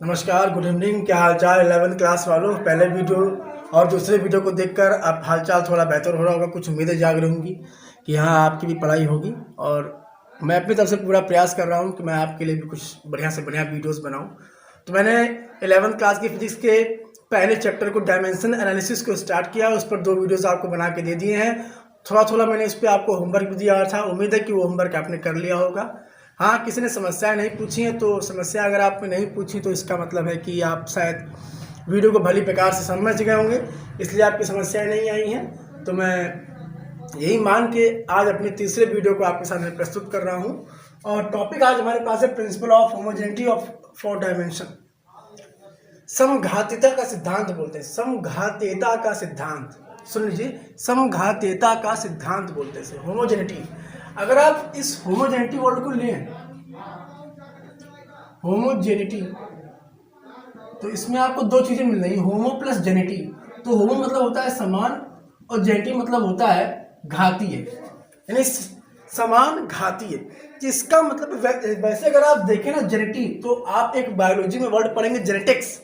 नमस्कार, good evening. क्या हालचाल 11th क्लास वालों। पहले वीडियो और दूसरे वीडियो को देखकर अब हालचाल थोड़ा बेहतर हो रहा होगा, कुछ उम्मीदें जाग रही होंगी कि हाँ आपकी भी पढ़ाई होगी। और मैं अपनी तरफ से पूरा प्रयास कर रहा हूँ कि मैं आपके लिए भी कुछ बढ़िया से बढ़िया वीडियोस बनाऊँ। तो मैंने 11th क्लास की फिजिक्स के पहले चैप्टर को डायमेंशन एनालिसिस को स्टार्ट किया, उस पर 2 वीडियोज़ आपको बना के दे दिए हैं। थोड़ा थोड़ा मैंने इस पर आपको होमवर्क भी दिया था, उम्मीद है कि वो होमवर्क आपने कर लिया होगा। हाँ, किसी ने समस्याएं नहीं पूछी हैं, तो समस्या अगर आपने नहीं पूछी तो इसका मतलब है कि आप शायद वीडियो को भली प्रकार से समझ गए होंगे, इसलिए आपकी समस्याएं नहीं आई हैं। तो मैं यही मान के आज अपने तीसरे वीडियो को आपके सामने प्रस्तुत कर रहा हूँ। और टॉपिक आज हमारे पास है principle of homogeneity of 4 dimension. समघातीयता का सिद्धांत बोलते हैं, समघातीयता का सिद्धांत। सुन लीजिए, समघातीयता का सिद्धांत बोलते हैं होमोजेनिटी। अगर आप इस होमोजेनिटी वर्ड को लें, होमोजेनिटी, तो इसमें आपको 2 चीजें मिल रही, होमो प्लस जेनिटी। तो होमो मतलब होता है समान और जेनिटी मतलब होता है घातीय, यानी समान घातीय। इसका मतलब वैसे अगर आप देखें ना जेनेटी, तो आप एक बायोलॉजी में वर्ड पढ़ेंगे जेनेटिक्स,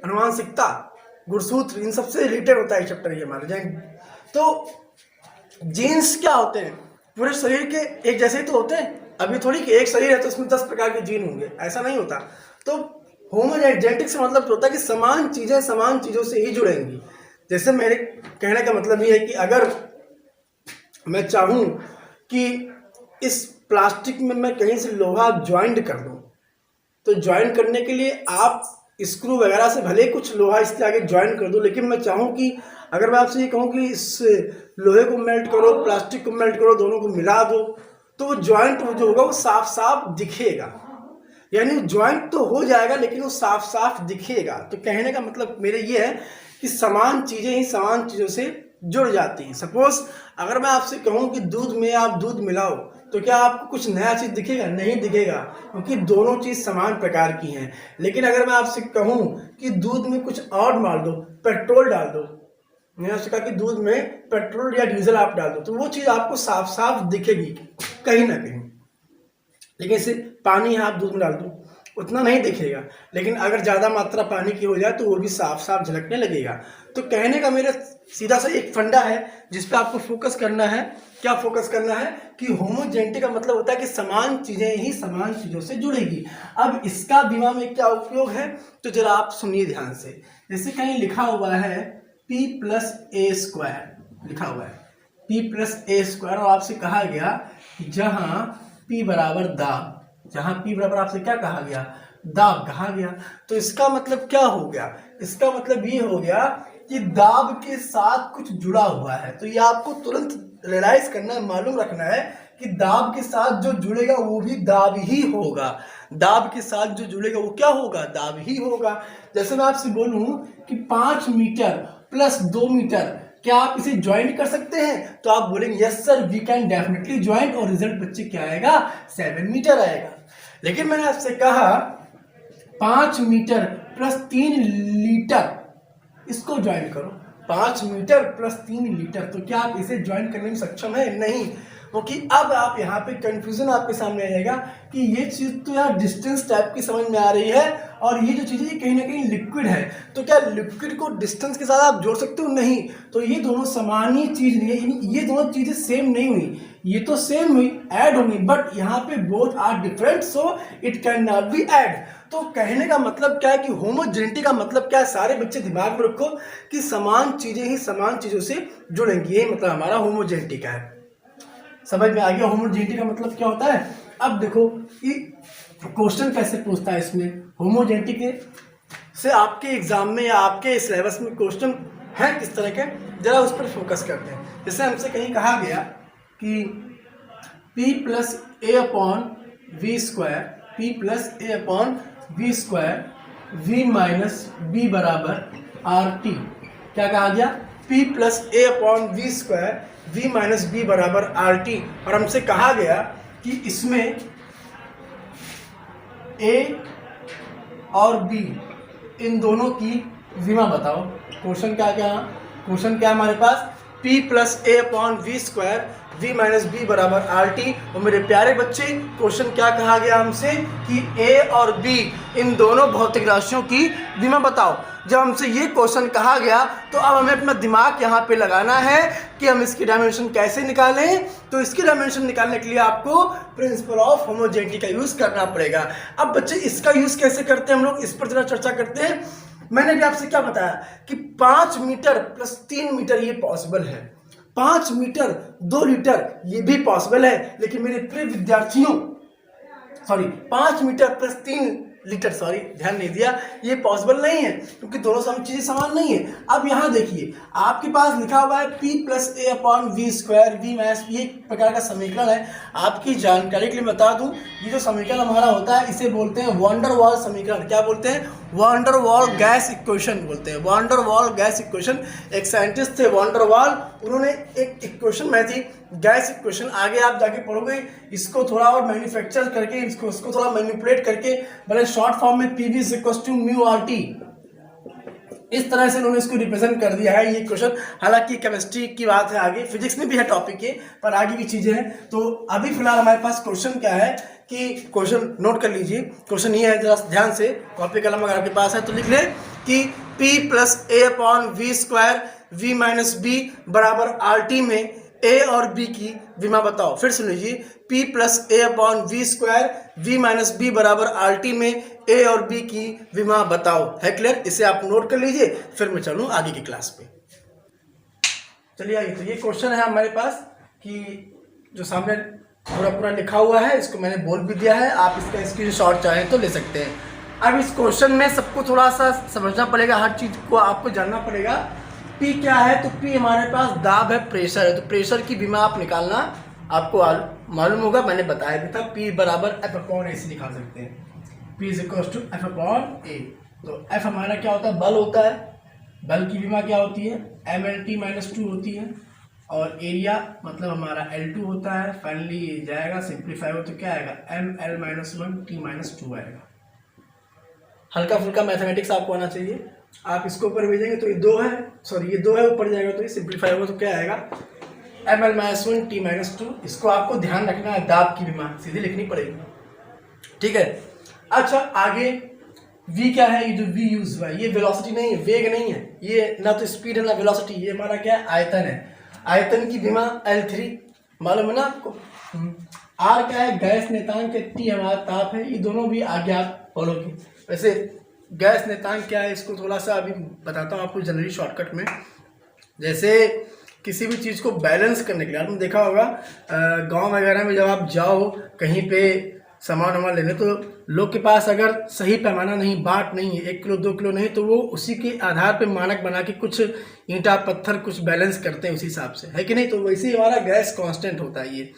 अनुवांशिकता, गुणसूत्र, इन सबसे रिलेटेड होता है चैप्टर ये हमारे। तो जीन्स क्या होते हैं? पूरे शरीर के एक जैसे ही तो होते हैं। अभी थोड़ी कि एक शरीर है तो उसमें 10 प्रकार के जीन होंगे, ऐसा नहीं होता। तो होमोजेनिटिक्स से मतलब होता है कि समान चीजें समान चीजों से ही जुड़ेंगी। जैसे मेरे कहने का मतलब ये है कि अगर मैं चाहूं कि इस प्लास्टिक में मैं कहीं से लोहा ज्वाइंट कर दूं, तो ज्वाइन करने के लिए आप स्क्रू वगैरह से भले कुछ लोहा इसके आगे ज्वाइन कर दो, लेकिन मैं चाहूँ कि अगर मैं आपसे ये कहूँ कि इस लोहे को मेल्ट करो, प्लास्टिक को मेल्ट करो, दोनों को मिला दो, तो वो ज्वाइंट जो होगा वो साफ साफ दिखेगा। यानी ज्वाइंट तो हो जाएगा लेकिन वो साफ साफ दिखेगा। तो कहने का मतलब मेरे ये है कि समान चीजें ही समान चीजों से जुड़ जाती हैं। सपोज अगर मैं आपसे कहूँ कि दूध में आप दूध मिलाओ, तो क्या आपको कुछ नया चीज दिखेगा? नहीं दिखेगा, क्योंकि दोनों चीज समान प्रकार की हैं। लेकिन अगर मैं आपसे कहूँ कि दूध में कुछ और डाल दो, पेट्रोल डाल दो, मैंने आपसे कहा कि दूध में पेट्रोल या डीजल आप डाल दो, तो वो चीज आपको साफ साफ दिखेगी कहीं ना कहीं। लेकिन सिर्फ पानी है, आप दूध में डाल दो, उतना नहीं दिखेगा। लेकिन अगर ज़्यादा मात्रा पानी की हो जाए तो वो भी साफ साफ झलकने लगेगा। तो कहने का मेरा सीधा सा एक फंडा है जिस पे आपको फोकस करना है। क्या फोकस करना है? कि होमोजेनिटी का मतलब होता है कि समान चीजें ही समान चीजों से जुड़ेगी। अब इसका दिमाग में क्या उपयोग है, तो जरा आप सुनिए ध्यान से। जैसे कहीं लिखा हुआ है P प्लस ए स्क्वायर, लिखा हुआ है P प्लस ए स्क्वायर, और आपसे कहा गया कि जहां P बराबर दाब, जहां P बराबर आपसे क्या कहा गया? दाब कहा गया। तो इसका मतलब क्या हो गया? इसका मतलब ये हो गया कि दाब के साथ कुछ जुड़ा हुआ है। तो ये आपको तुरंत रियलाइज करना है, मालूम रखना है कि दाब के साथ जो जुड़ेगा वो भी दाब ही होगा। दाब के साथ जो जुड़ेगा वो क्या होगा? दाब ही होगा। जैसे मैं आपसे बोलूं कि 5 मीटर प्लस 2 मीटर, क्या आप इसे ज्वाइंट कर सकते हैं? तो आप बोलेंगे yes sir, we can definitely joint, और रिजल्ट बच्चे क्या आएगा? 7 मीटर आएगा। लेकिन मैंने आपसे कहा 5 मीटर प्लस 3 लीटर, इसको ज्वाइन करो। 5 मीटर प्लस 3 लीटर, तो क्या आप इसे ज्वाइन करने में सक्षम है? नहीं। क्योंकि अब आप यहाँ पे कंफ्यूजन आपके सामने आ जाएगा कि ये चीज तो यार डिस्टेंस टाइप की समझ में आ रही है, और ये जो चीज है कहीं ना कहीं लिक्विड है। तो क्या लिक्विड को डिस्टेंस के साथ आप जोड़ सकते हो? नहीं। तो ये दोनों समान ही चीज नहीं है, ये दोनों चीजें सेम नहीं हुई। ये तो सेम हुई, ऐड होंगी, बट यहाँ पे both are different, so it can not be add. तो कहने का मतलब क्या है कि होमोजेनिटी का मतलब क्या है? सारे बच्चे दिमाग में रखो कि समान चीजें ही समान चीजों से जुड़ेंगी, यही मतलब हमारा होमोजेनिटी का है। समझ में आ गया होमोजेनिटी का मतलब क्या होता है? अब देखो कि क्वेश्चन कैसे पूछता है इसमें होमोजेनिटी के से, आपके एग्जाम में या आपके सिलेबस में क्वेश्चन है किस तरह के, जरा उस पर फोकस करते हैं। जैसे हमसे कहीं कहा गया कि P plus A upon V square, P plus A upon V square, V minus B बराबर आर टी। क्या कहा गया? P plus A upon V square, V minus B बराबर आर टी। और हमसे कहा गया कि इसमें A और B इन दोनों की विमा बताओ। क्वेश्चन क्या क्या? क्वेश्चन क्या हमारे पास? P plus A upon V square, v minus B बराबर आर टी। और मेरे प्यारे बच्चे, क्वेश्चन क्या कहा गया हमसे कि a और b इन दोनों भौतिक राशियों की विमा बताओ। जब हमसे ये क्वेश्चन कहा गया तो अब हमें अपना दिमाग यहाँ पे लगाना है कि हम इसकी डायमेंशन कैसे निकालें। तो इसकी डायमेंशन निकालने के लिए आपको प्रिंसिपल ऑफ होमोजेनिटी का यूज़ करना पड़ेगा। अब बच्चे इसका यूज़ कैसे करते हैं हम लोग, इस पर जरा चर्चा करते हैं। मैंने भी आपसे क्या बताया कि 5 मीटर प्लस 3 मीटर ये पॉसिबल है, 5 मीटर 2 लीटर ये भी पॉसिबल है, लेकिन मेरे प्रिय विद्यार्थियों 5 मीटर प्लस 3 लीटर ध्यान नहीं दिया, ये पॉसिबल नहीं है क्योंकि दोनों चीज़ें समान नहीं है। अब यहाँ देखिए आपके पास लिखा हुआ है p plus A upon V square V minus, ये एक प्रकार का समीकरण है। आपकी जानकारी के लिए बता दूं, ये जो समीकरण हमारा होता है इसे बोलते हैं वॉन डर वाल समीकरण। क्या बोलते हैं? वॉन डर वाल गैस इक्वेशन बोलते हैं, वॉन डर वाल गैस इक्वेशन। एक साइंटिस्ट थे वॉन डर वाल, उन्होंने एक इक्वेशन में थी गैस इक्वेशन, आगे आप जाके पढ़ोगे, इसको थोड़ा और मैन्युफैक्चर करके इसको थोड़ा मैनिपुलेट करके बड़े शॉर्ट फॉर्म में P V is equal to mu R T, इस तरह से उन्होंने इसको रिप्रेजेंट कर दिया है ये क्वेश्चन। हालांकि केमिस्ट्री की बात है, आगे फिजिक्स में भी है टॉपिक ये, पर आगे की चीजें हैं। तो अभी फिलहाल हमारे पास क्वेश्चन क्या है कि क्वेश्चन नोट कर लीजिए। क्वेश्चन ये है, जरा ध्यान से कॉपी कलम अगर आपके पास है तो लिख ले कि p plus A upon V square V minus B बराबर आर टी में a और b की विमा बताओ। फिर सुन लीजिए, p plus A upon V square V minus B बराबर आर टी में a और b की विमा बताओ। है क्लियर? इसे आप नोट कर लीजिए, फिर मैं चलूँ आगे की क्लास पे। चलिए आइए, तो ये क्वेश्चन है हमारे पास कि जो सामने पूरा लिखा हुआ है, इसको मैंने बोल भी दिया है, आप इसका स्क्रीनशॉट चाहें तो ले सकते हैं। अब इस क्वेश्चन में सबको थोड़ा सा समझना पड़ेगा, हर चीज़ को आपको जानना पड़ेगा। P क्या है? तो P हमारे पास दाब है, प्रेशर है, तो प्रेशर की विमा आप निकालना आपको मालूम होगा, मैंने बताया भी था। P बराबर F अपॉन ए से निकाल सकते हैं, P is equal to F upon A. तो F हमारा क्या होता है? बल होता है। बल की विमा क्या होती है? mLT माइनस 2 होती है, और एरिया मतलब हमारा L2 होता है। फाइनली ये जाएगा, सिंप्लीफाई हो तो क्या आएगा? mL माइनस 1 T माइनस 2 आएगा। हल्का फुल्का मैथमेटिक्स आपको आना चाहिए। आप इसको ऊपर भेजेंगे तो ये 2 है, ये 2 है, ऊपर जाएगा तो ये सिंप्लीफाई होगा तो क्या आएगा? mL minus 1 T minus 2। इसको आपको ध्यान रखना है, दाब की विमा सीधी लिखनी पड़ेगी, ठीक है। अच्छा आगे v क्या है? ये जो v यूज हुआ है ये वेलोसिटी नहीं है, वेग नहीं है, ये ना तो स्पीड है ना वेलोसिटी, ये हमारा क्या है? आयतन है। आयतन की विमा L3 मालूम है ना आपको। R क्या है? गैस नेतांक, T हमारा ताप है। ये दोनों भी आगे आप फॉलो की। वैसे गैस नेतांक क्या है इसको थोड़ा सा अभी बताता हूँ आपको जनरली शॉर्टकट में। जैसे किसी भी चीज़ को बैलेंस करने के लिए आपने देखा होगा गांव वगैरह में जब आप जाओ कहीं पे सामान लेने, तो लोग के पास अगर सही पैमाना नहीं, बाट नहीं है, 1 किलो 2 किलो नहीं, तो वो उसी के आधार पे मानक बना के कुछ ईंटा पत्थर कुछ बैलेंस करते हैं उसी हिसाब से, है कि नहीं। तो वैसे ही हमारा गैस कांस्टेंट होता है, ये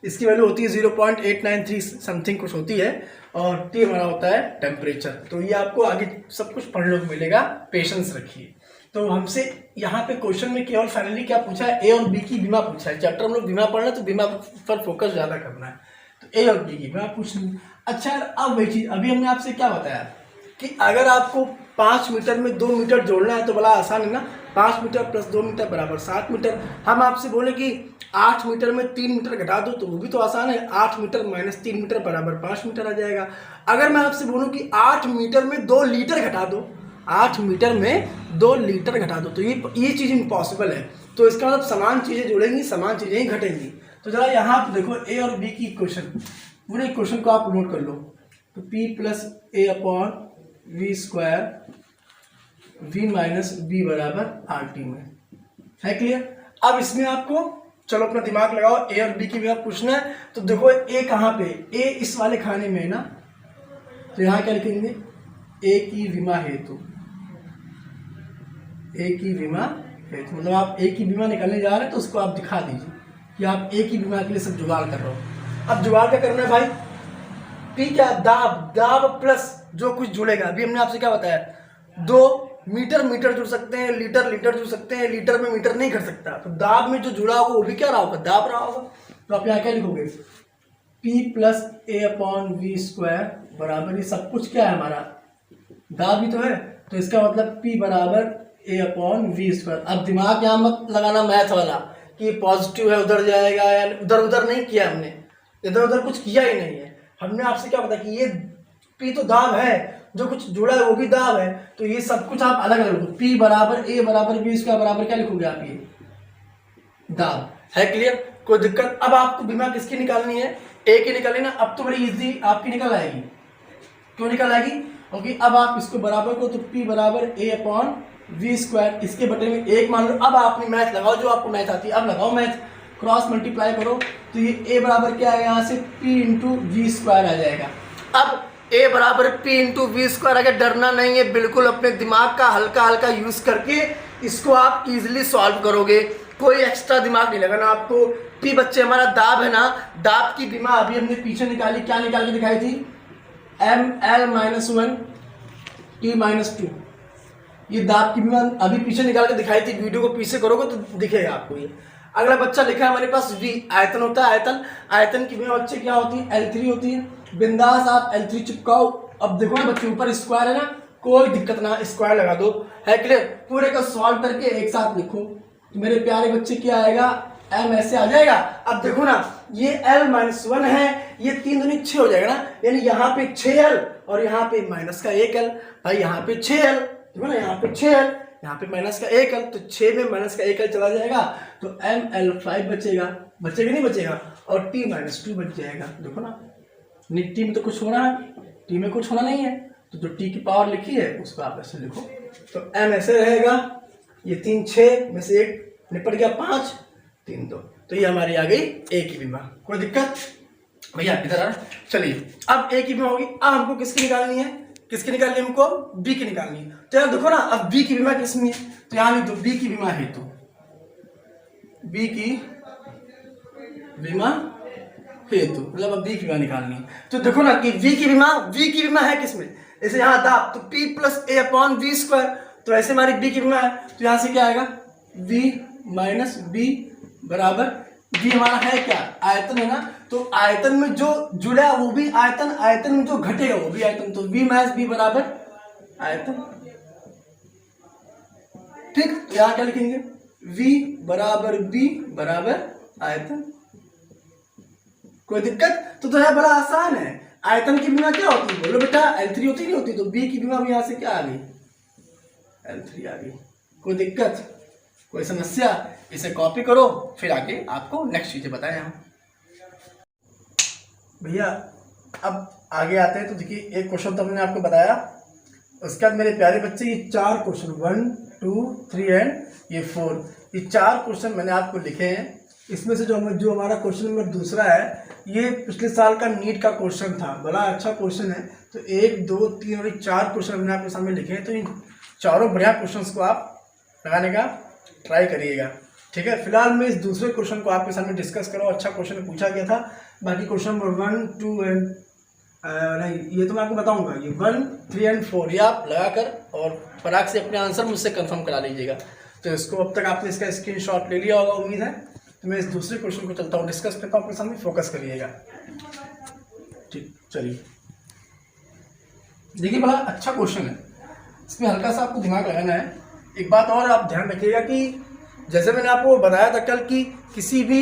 इसकी वैल्यू होती है 0.893 समथिंग कुछ होती है, और T हमारा होता है टेम्परेचर। तो ये आपको आगे सब कुछ पढ़ने को मिलेगा, पेशेंस रखिए। तो हमसे यहाँ पे क्वेश्चन में केवल फाइनली क्या पूछा है? A और B की विमा पूछा है। चैप्टर हम लोग विमा पढ़ना है तो विमा पर फोकस ज़्यादा करना है, तो A और B की विमा पूछनी। अच्छा अब वही चीज़ अभी हमने आपसे क्या बताया कि अगर आपको 5 मीटर में 2 मीटर जोड़ना है तो बड़ा आसान है ना। 5 मीटर प्लस 2 मीटर बराबर 7 मीटर। हम आपसे बोले कि 8 मीटर में 3 मीटर घटा दो, तो वो भी तो आसान है। 8 मीटर माइनस 3 मीटर बराबर 5 मीटर आ जाएगा। अगर मैं आपसे बोलूँ कि 8 मीटर में 2 लीटर घटा दो, 8 मीटर में 2 लीटर घटा दो, तो ये चीज़ इम्पॉसिबल है। तो इसका मतलब समान चीज़ें जुड़ेंगी, समान चीज़ें ही घटेंगी। तो जरा यहाँ पर देखो A और B की इक्वेशन, पूरे इक्वेशन को आप नोट कर लो। तो P plus A upon V square V minus B बराबर आर टी में, है क्लियर। अब इसमें आपको चलो अपना दिमाग लगाओ, A और B की भी आप पूछना है। तो देखो A कहाँ पे? A इस वाले खाने में है ना, तो यहाँ क्या लिखेंगे? A की विमा हेतु, A की विमा हेतु मतलब आप A की विमा निकालने जा रहे हैं तो उसको आप दिखा दीजिए कि आप A की विमा के लिए सब जुगाड़ कर रहे हो। अब जुगाड़ क्या करना है भाई? P क्या? दाब प्लस जो कुछ जुड़ेगा। अभी हमने आपसे क्या बताया? 2 मीटर जुड़ सकते हैं, लीटर जुड़ सकते हैं, लीटर में मीटर नहीं कर सकता। तो दाब में जो जुड़ा होगा वो भी क्या रहा होगा? दाब रहा होगा। तो आप यहाँ क्या लिखोगे? P plus A upon V square बराबर, ये सब कुछ क्या है हमारा? दाब ही तो है, तो इसका मतलब P बराबर ए अपॉन वी स्क्वायर। अब दिमाग यहाँ मत लगाना मैथ वाला कि पॉजिटिव है उधर जाएगा, या उधर उधर नहीं किया हमने, इधर उधर कुछ किया ही नहीं है। हमने आपसे क्या बताया कि ये P तो दाब है, जो कुछ जुड़ा है वो भी दाब है, तो ये सब कुछ आप अलग अलग लिखो। P बराबर A बराबर B इसका बराबर क्या लिखोगे आप, ये दाब है। क्लियर? कोई दिक्कत? अब आपको बीमा किसकी निकालनी है, A की निकालनी ना। अब तो बड़ी इजी आपकी निकल आएगी। क्यों निकल आएगी? ओके, अब आप इसको बराबर को, तो P बराबर A अपॉन V स्क्वायर, इसके बटे में 1 मान लो। अब आपने मैथ लगाओ, जो आपको मैथ आती है अब लगाओ मैथ, क्रॉस मल्टीप्लाई करो, तो ये A बराबर क्या आएगा यहाँ से, P इंटू वी स्क्वायर आ जाएगा। अब A बराबर P इंटू वी स्क्वायर, अगर डरना नहीं है, बिल्कुल अपने दिमाग का हल्का हल्का यूज करके इसको आप इजीली सॉल्व करोगे, कोई एक्स्ट्रा दिमाग नहीं लगाना आपको। P बच्चे हमारा दाब है ना, दाब की बीमा अभी हमने पीछे निकाली, क्या निकाल के दिखाई थी, ML-1 T-2, ये दाब की बीमा अभी पीछे निकाल के दिखाई थी। वीडियो को पीछे करोगे तो दिखेगा आपको ये। अगला बच्चा लिखा है हमारे पास V, आयतन होता है आयतन, आयतन की बीमा बच्चे क्या होती है, L3 होती है। बिंदास आप L3 चिपकाओ। अब देखो ना बच्चे, ऊपर स्क्वायर है ना, कोई दिक्कत ना, स्क्वायर लगा दो, है क्लियर? पूरे का सॉल्व करके एक साथ लिखो, तो मेरे प्यारे बच्चे क्या आएगा, M ऐसे आ जाएगा। अब देखो ना, ये L-1 है, ये 3 दूनी 6 हो जाएगा ना, यानी यहाँ पे 6L और यहाँ पे माइनस का 1L। भाई यहाँ पे 6L, देखो ना यहाँ पे 6L, यहाँ पे माइनस का 1L, तो 6 में माइनस का 1L चला जाएगा, तो ML5 बचेगा, बचेगा नहीं बचेगा, और T-2 बच जाएगा। देखो ना, टी में तो कुछ होना है, टी में कुछ होना नहीं है, तो जो टी की पावर लिखी है उसको आप ऐसे लिखो, तो M ऐसे रहेगा, ये 3 6 में से 1 निपट गया, 5 3 2, तो ये हमारी आ गई A की बीमा। कोई दिक्कत भैया? इधर आ, चलिए अब A की बीमा होगी। अब हमको किसकी निकालनी है, किसकी निकालनी है हमको, B की निकालनी है। तो यार देखो ना, अब B की बीमा किसमें है, तो यहाँ लिख दो B की बीमा है, तो B की बीमा हेतु, मतलब अब B की बीमा निकालनी है। तो देखो ना कि V की बीमा है किसमें, जैसे यहाँ दाब, तो P plus A upon V square, तो ऐसे हमारी B की बीमा है, तो यहाँ से क्या आएगा, V माइनस B बराबर, V हमारा है क्या, आयतन है ना, तो आयतन में जो जुड़ा वो भी आयतन, आयतन में जो घटेगा वो भी आयतन, तो V माइनस B बराबर आयतन। ठीक, तो यहाँ क्या लिखेंगे, V बराबर B बराबर आयतन। कोई दिक्कत? तो यह बड़ा आसान है। आयतन की बीमा क्या होती है, बोलो बेटा, L3 होती नहीं होती, तो B की बीमा भी यहाँ से क्या आ गई, L3 आ गई। कोई दिक्कत, कोई समस्या? इसे कॉपी करो, फिर आगे आपको नेक्स्ट चीजें बताएं हम। भैया अब आगे आते हैं, तो देखिए एक क्वेश्चन तो हमने आपको बताया, उसके बाद मेरे प्यारे बच्चे ये 4 क्वेश्चन 1 2 3 एंड ये 4, ये 4 क्वेश्चन मैंने आपको लिखे हैं। इसमें से जो हमारा क्वेश्चन नंबर दूसरा है, ये पिछले साल का नीट का क्वेश्चन था, बड़ा अच्छा क्वेश्चन है। तो 1 2 3 और 4 क्वेश्चन हमने आपके सामने लिखे हैं, तो इन चारों बढ़िया क्वेश्चंस को आप लगाने का ट्राई करिएगा, ठीक है। फिलहाल मैं इस दूसरे क्वेश्चन को आपके सामने डिस्कस करूँ, अच्छा क्वेश्चन पूछा गया था। बाकी क्वेश्चन नंबर 1 2 एंड नहीं, ये तो मैं आपको बताऊंगा, ये 1 3 एंड 4 ये आप लगाकर और फटाक से अपने आंसर मुझसे कंफर्म करा लीजिएगा। तो इसको अब तक आपने इसका स्क्रीनशॉट ले लिया होगा उम्मीद है। तो मैं इस दूसरे क्वेश्चन को चलता हूँ, डिस्कस करता हूँ आपके सामने, फोकस करिएगा, ठीक। चलिए देखिए, बड़ा अच्छा क्वेश्चन है, इसमें हल्का सा आपको दिमाग लगाना है। एक बात और आप ध्यान रखिएगा कि जैसे मैंने आपको बताया था कल कि किसी भी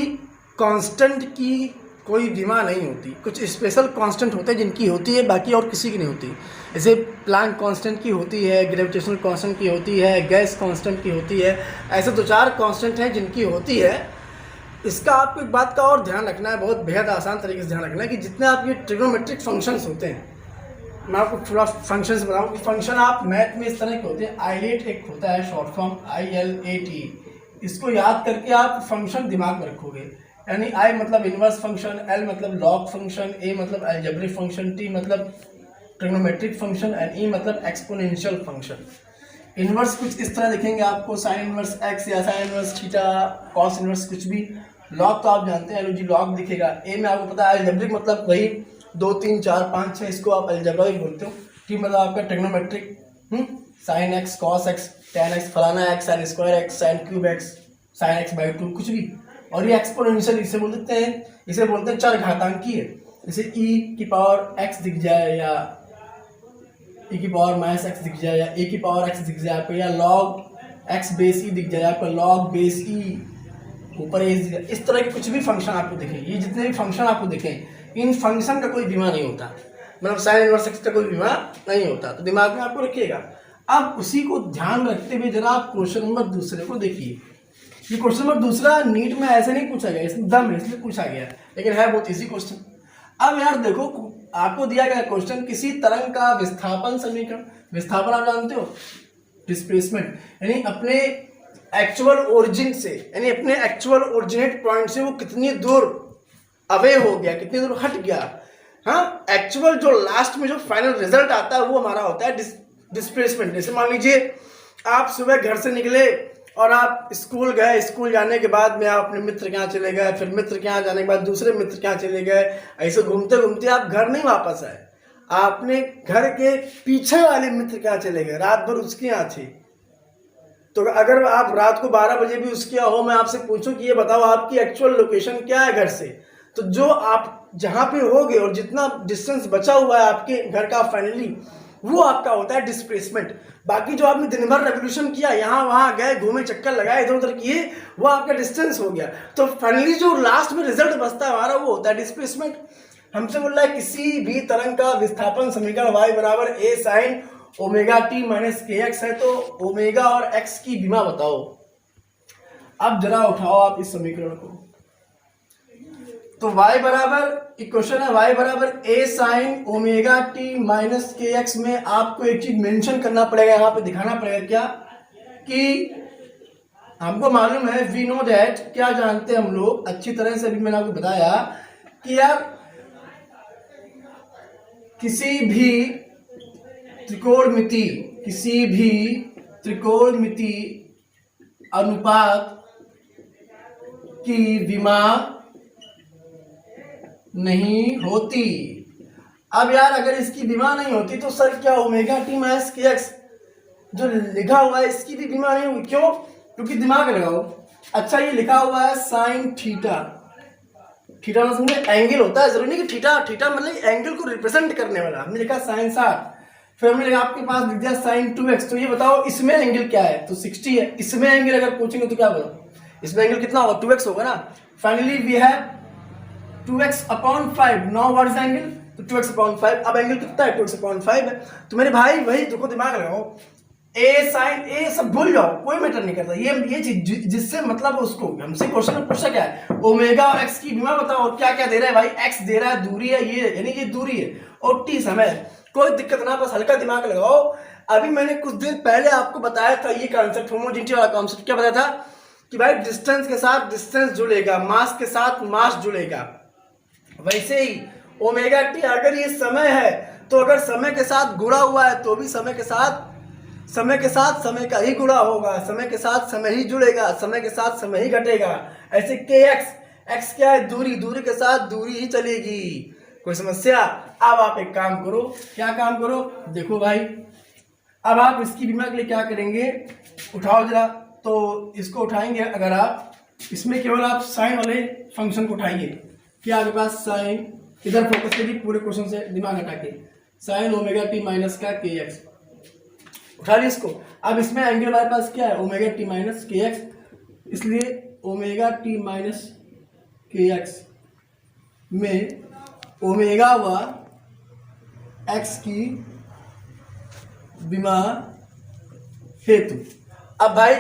कांस्टेंट की कोई बीमा नहीं होती, कुछ स्पेशल कांस्टेंट होते हैं जिनकी होती है, बाकी और किसी की नहीं होती। जैसे प्लैंक कांस्टेंट की होती है, ग्रेविटेशनल कांस्टेंट की होती है, गैस कांस्टेंट की होती है, ऐसे 2-4 कांस्टेंट हैं जिनकी होती है। इसका आपको एक बात का और ध्यान रखना है, बहुत बेहद आसान तरीके से ध्यान रखना है कि जितने आपके ट्रिग्नोमेट्रिक फंक्शंस होते हैं, मैं आपको थोड़ा फंक्शंस बताऊँ कि फंक्शन आप मैथ में इस तरह के होते हैं। आईलेट एक होता है शॉर्ट फॉर्म, ILAT, इसको याद करके आप फंक्शन दिमाग में रखोगे, यानी I मतलब इनवर्स फंक्शन, L मतलब लॉग फंक्शन, A मतलब अलजेब्रिक फंक्शन, T मतलब ट्रिग्नोमेट्रिक फंक्शन एंड E मतलब एक्सपोनेंशियल फंक्शन। इनवर्स कुछ इस तरह दिखेंगे आपको, साइन इनवर्स x या sine inverse theta, cos inverse कुछ भी। लॉग तो आप जानते हैं, एलओजी लॉग दिखेगा। A में आपको पता है अलजेब्रिक मतलब वही 2 3 4 5 6, इसको आप अलजेब्रिक बोलते हो। T मतलब आपका trigonometric, sine x cos x tan x फलाना x sine square x sine cube x sine x/2 कुछ भी। और ये एक्सपोनेंशियल इसे बोलते हैं चर घातांकीय, जैसे e की पावर x दिख जाए या e की पावर माइनस x दिख जाए या a की पावर x दिख जाए आपको, या log x बेस e दिख जाए आपका, log बेस e ऊपर एज दिया, इस तरह के कुछ भी फंक्शन आपको दिखे, ये जितने भी फंक्शन आपको दिखे, इन फंक्शन का कोई बीमा नहीं होता, मतलब साइन इनवर्स एक्स का कोई बीमा नहीं होता, तो दिमाग में आपको रखिएगा। अब उसी को ध्यान रखते हुए जरा आप क्वेश्चन नंबर दूसरे को देखिए। ये क्वेश्चन नंबर दूसरा नीट में ऐसे नहीं पूछा गया, इसमें दम है इसलिए पूछा गया, लेकिन है बहुत इजी क्वेश्चन। अब यार देखो, आपको दिया गया क्वेश्चन, किसी तरंग का विस्थापन समीकरण, विस्थापन आप जानते हो, डिस्प्लेसमेंट, यानी अपने एक्चुअल ओरिजिन से, यानी अपने एक्चुअल ओरिजिनेट पॉइंट से वो कितनी दूर अवे हो गया, कितनी दूर हट गया। हाँ, एक्चुअल जो लास्ट में जो फाइनल रिजल्ट आता है वो हमारा होता है डिस्प्लेसमेंट। जैसे मान लीजिए आप सुबह घर से निकले और आप स्कूल गए, स्कूल जाने के बाद में आप अपने मित्र के यहाँ चले गए, फिर मित्र के यहाँ जाने के बाद दूसरे मित्र के यहाँ चले गए, ऐसे घूमते घूमते आप घर नहीं वापस आए, आपने घर के पीछे वाले मित्र के यहाँ चले गए, रात भर उसके यहाँ थे। तो अगर आप रात को 12 बजे भी उसके यहाँ हो, मैं आपसे पूछूं कि ये बताओ आपकी एक्चुअल लोकेशन क्या है घर से, तो जो आप जहाँ पे होगे और जितना डिस्टेंस बचा हुआ है आपके घर का फाइनली, वो आपका होता है डिस्प्लेसमेंट। बाकी जो आपने दिन भर रेवोल्यूशन किया, यहाँ वहाँ गए, घूमे, चक्कर लगाए, इधर उधर किए, वो आपका डिस्टेंस हो गया। तो फाइनली जो लास्ट में रिजल्ट बचता है हमारा, वो होता है डिस्प्लेसमेंट। हमसे बोल रहा है किसी भी तरंग का विस्थापन समीकरण y बराबर a sine omega T minus के एक्स है, तो ओमेगा और x की बीमा बताओ। अब जरा उठाओ आप इस समीकरण को, तो y बराबर इक्वेशन है y बराबर a sine omega T minus के एक्स में आपको एक चीज मेंशन करना पड़ेगा, यहाँ पे दिखाना पड़ेगा क्या, कि हमको मालूम है वी नो दैट, क्या जानते हैं हम लोग अच्छी तरह से, अभी मैंने आपको बताया कि यार किसी भी त्रिकोणमिति अनुपात की विमा नहीं होती। अब यार अगर इसकी बीमा नहीं होती तो सर क्या ओमेगा टी माइनस के एक्स जो लिखा हुआ है इसकी भी बीमा नहीं होगी? क्यों? क्योंकि दिमाग लगाओ, अच्छा ये लिखा हुआ है साइन थीटा, थीटा मतलब समझे एंगल होता है, जरूरी नहीं कि थीटा मतलब एंगल को रिप्रेजेंट करने वाला। हमने लिखा साइन 60, फिर हमने लिखा आपके पास लिख दिया साइन 2x, तो ये बताओ इसमें एंगल क्या है, तो 60 है। इसमें एंगल अगर पूछेंगे तो क्या बोलो, इसमें एंगल कितना होगा, 2x होगा ना। Finally we have 2x upon 5, now what is angle, तो 2x अपॉन 5। अब एंगल कितना है, 2x अपॉन 5 है। तो मेरे भाई वही देखो, दिमाग लगाओ, ए साइन ए सब भूल जाओ, कोई मैटर नहीं करता, ये चीज जिससे मतलब उसको हमसे क्वेश्चन में पूछा क्या है, ओमेगा और एक्स की बीमा बताओ। और क्या क्या दे रहा है भाई, एक्स दे रहा है, दूरी है ये, यानी ये दूरी है, और टी समय, कोई दिक्कत ना, बस हल्का दिमाग लगाओ। अभी मैंने कुछ दिन पहले आपको बताया था ये कॉन्सेप्ट, होमोजेनिटी वाला कॉन्सेप्ट, क्या बताया था कि भाई डिस्टेंस के साथ डिस्टेंस जुड़ेगा, मास के साथ मास जुड़ेगा। वैसे ही ओमेगा टी अगर ये समय है, तो अगर समय के साथ गुणा हुआ है तो भी समय के साथ समय का ही गुणा होगा, समय के साथ समय ही जुड़ेगा, समय के साथ समय ही घटेगा। ऐसे के एक्स क्या है, दूरी के साथ दूरी ही चलेगी। कोई समस्या? अब आप एक काम करो, क्या काम करो, देखो भाई, अब आप इसकी बीमा के लिए क्या करेंगे, उठाओ जरा, तो इसको उठाएंगे अगर आप, इसमें केवल आप साइन वाले फंक्शन को उठाइए, क्या आपके पास साइन, इधर फोकस करिए पूरे क्वेश्चन से दिमाग हटा के, साइन ओमेगा टी माइनस का के एक्स, उठा लिया इसको। अब इसमें एंगल हमारे पास क्या है, ओमेगा टी माइनस के एक्स, इसलिए ओमेगा टी माइनस के एक्स में ओमेगा व एक्स की बीमा हेतु। अब भाई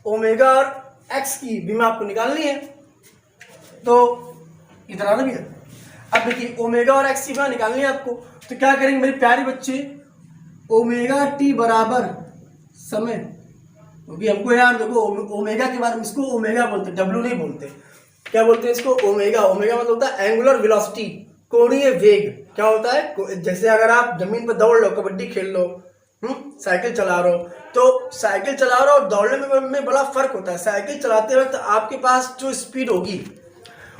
ओमेगा और एक्स की बीमा आपको निकालनी है, तो इधर आना भैया। अब देखिए ओमेगा और एक्स की बीमा निकालनी है आपको, तो क्या करेंगे मेरे प्यारे बच्चे, ओमेगा टी बराबर समय, क्योंकि हमको यार देखो ओमेगा के बारे में, इसको ओमेगा बोलते, डब्ल्यू नहीं बोलते, क्या बोलते हैं इसको, ओमेगा। ओमेगा मतलब होता है एंगुलर वेलोसिटी, कोणीय वेग। क्या होता है, जैसे अगर आप जमीन पर दौड़ लो, कबड्डी खेल लो, साइकिल चला रहे हो, तो साइकिल चला रहे हो और दौड़ने में बड़ा फर्क होता है। साइकिल चलाते वक्त आपके पास जो स्पीड होगी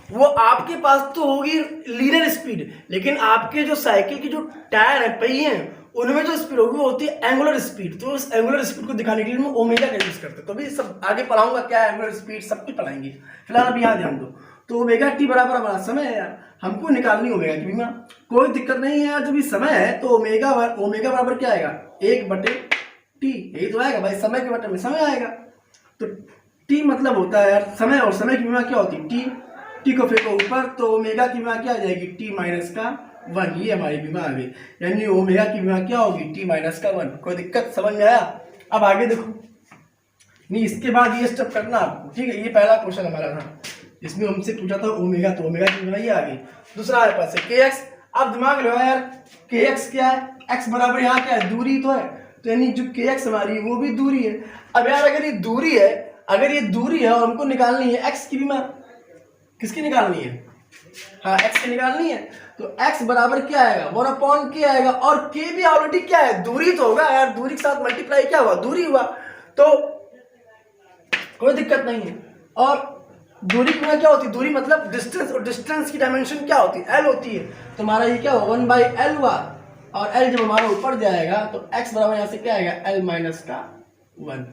वो आपके पास तो होगी लीनियर स्पीड, लेकिन आपके जो साइकिल की जो टायर है, पहिए हैं, उनमें जो स्पीड होगी वो होती है एंगुलर स्पीड। तो उस एंगुलर स्पीड को दिखाने के लिए हम ओमेगा का यूज करते हैं। तो अभी सब आगे पढ़ाऊंगा क्या है एंगुलर स्पीड, सब कुछ पढ़ाएंगे, फिलहाल अभी यहाँ ध्यान दो। तो ओमेगा टी बराबर हमारा समय है यार, हमको निकालनी ओमेगा की बीमा, कोई दिक्कत नहीं है यार। जब भी समय है तो ओमेगा बराबर क्या आएगा, 1/t, यही तो आएगा भाई, समय के बटे में समय आएगा। तो टी मतलब होता है यार समय, और समय की विमा क्या होती है, टी को फेंको ऊपर तो ओमेगा की विमा क्या आ जाएगी, टी माइनस का 1, ये हमारी विमा आ गई। यानी ओमेगा की विमा क्या होगी, टी माइनस का 1। कोई दिक्कत, समझ में आया? अब आगे देखो, नहीं इसके बाद ये स्टेप करना आपको, ठीक है। ये पहला क्वेश्चन हमारा था, इसमें हमसे पूछा था ओमेगा, तो ओमेगा की विमा ये आ गई। दूसरा हमारे पास है के एक्स। अब दिमाग लगाओ यार, के एक्स क्या है, एक्स बराबर यहाँ क्या है, दूरी तो है, तो यानी जो के एक्स हमारी वो भी दूरी है। अब यार अगर ये दूरी है, अगर ये दूरी है और हमको निकालनी है एक्स की विमा, किसकी निकालनी है, हाँ एक्स की निकालनी है, तो एक्स बराबर क्या आएगा, 1/k आएगा। और के भी ऑलरेडी क्या है, दूरी तो होगा यार, दूरी के साथ मल्टीप्लाई क्या हुआ, दूरी हुआ, तो कोई दिक्कत नहीं है। और दूरी की क्या होती है, दूरी मतलब डिस्टेंस, और डिस्टेंस की डायमेंशन क्या होती है, एल होती है। तो हमारा ये क्या हुआ, 1/l हुआ, और एल जब हमारा ऊपर जाएगा तो एक्स बराबर यहाँ से क्या आएगा, एल माइनस का 1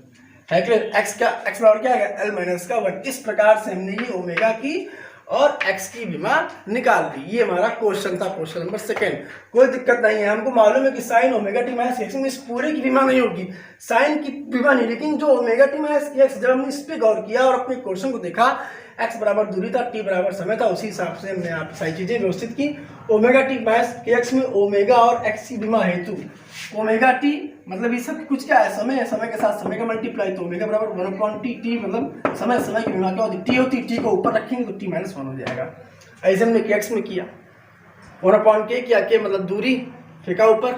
है कि एक्स बराबर क्या आएगा, एल माइनस का 1। इस प्रकार से हमने ये ओमेगा की और एक्स की विमा निकाल दी। ये हमारा क्वेश्चन था, क्वेश्चन नंबर 2। कोई दिक्कत नहीं है, हमको मालूम है कि sine omega T minus x में इस पूरे की विमा नहीं होगी, साइन की विमा नहीं, लेकिन जो ओमेगा टी माइनस एक्स, जब हमने इस पे गौर किया और अपने क्वेश्चन को देखा, एक्स बराबर दूरी था, टी बराबर समय था, उसी हिसाब से हमने आप सारी चीजें व्यवस्थित की। ओमेगा टी माइनस एक्स में ओमेगा और एक्स की विमा हेतु ओमेगा टी मतलब ये सब कुछ क्या है, समय है, समय के साथ समय का मल्टीप्लाई, तो ओमेगा बराबर 1/t, टी मतलब समय, समय की विमा क्या होती है, टी होती है, टी को ऊपर रखेंगे तो टी माइनस 1 हो जाएगा। ऐसे हमने एक्स में किया, 1/k किया, के मतलब दूरी, फेंका ऊपर,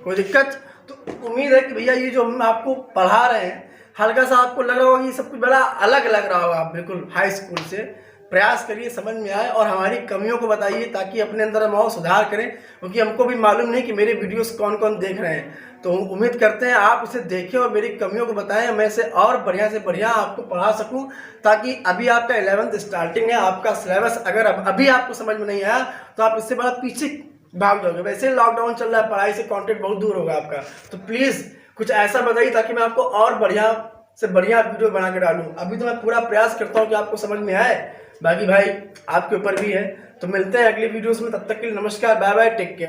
कोई दिक्कत। तो उम्मीद है कि भैया ये जो हम आपको पढ़ा रहे हैं, हल्का सा आपको लग रहा होगा ये सब कुछ बड़ा अलग लग रहा होगा, आप बिल्कुल हाई स्कूल से। प्रयास करिए समझ में आए और हमारी कमियों को बताइए ताकि अपने अंदर हम और सुधार करें, क्योंकि हमको भी मालूम नहीं कि मेरे वीडियोस कौन कौन देख रहे हैं। तो उम्मीद करते हैं आप इसे देखें और मेरी कमियों को बताएं, मैं इसे और बढ़िया से बढ़िया आपको पढ़ा सकूं, ताकि अभी आपका 11th स्टार्टिंग है, आपका सिलेबस अगर अभी आपको समझ में नहीं आया तो आप इससे बड़ा पीछे भाग जाओगे। वैसे लॉकडाउन चल रहा है, पढ़ाई से कॉन्टेंट बहुत दूर होगा आपका, तो प्लीज़ कुछ ऐसा बताइए ताकि मैं आपको और बढ़िया से बढ़िया वीडियो बना के डालूं। अभी तो मैं पूरा प्रयास करता हूं कि आपको समझ में आए, बाकी भाई आपके ऊपर भी है। तो मिलते हैं अगली वीडियोस में, तब तक के लिए नमस्कार, बाय बाय, टेक केयर।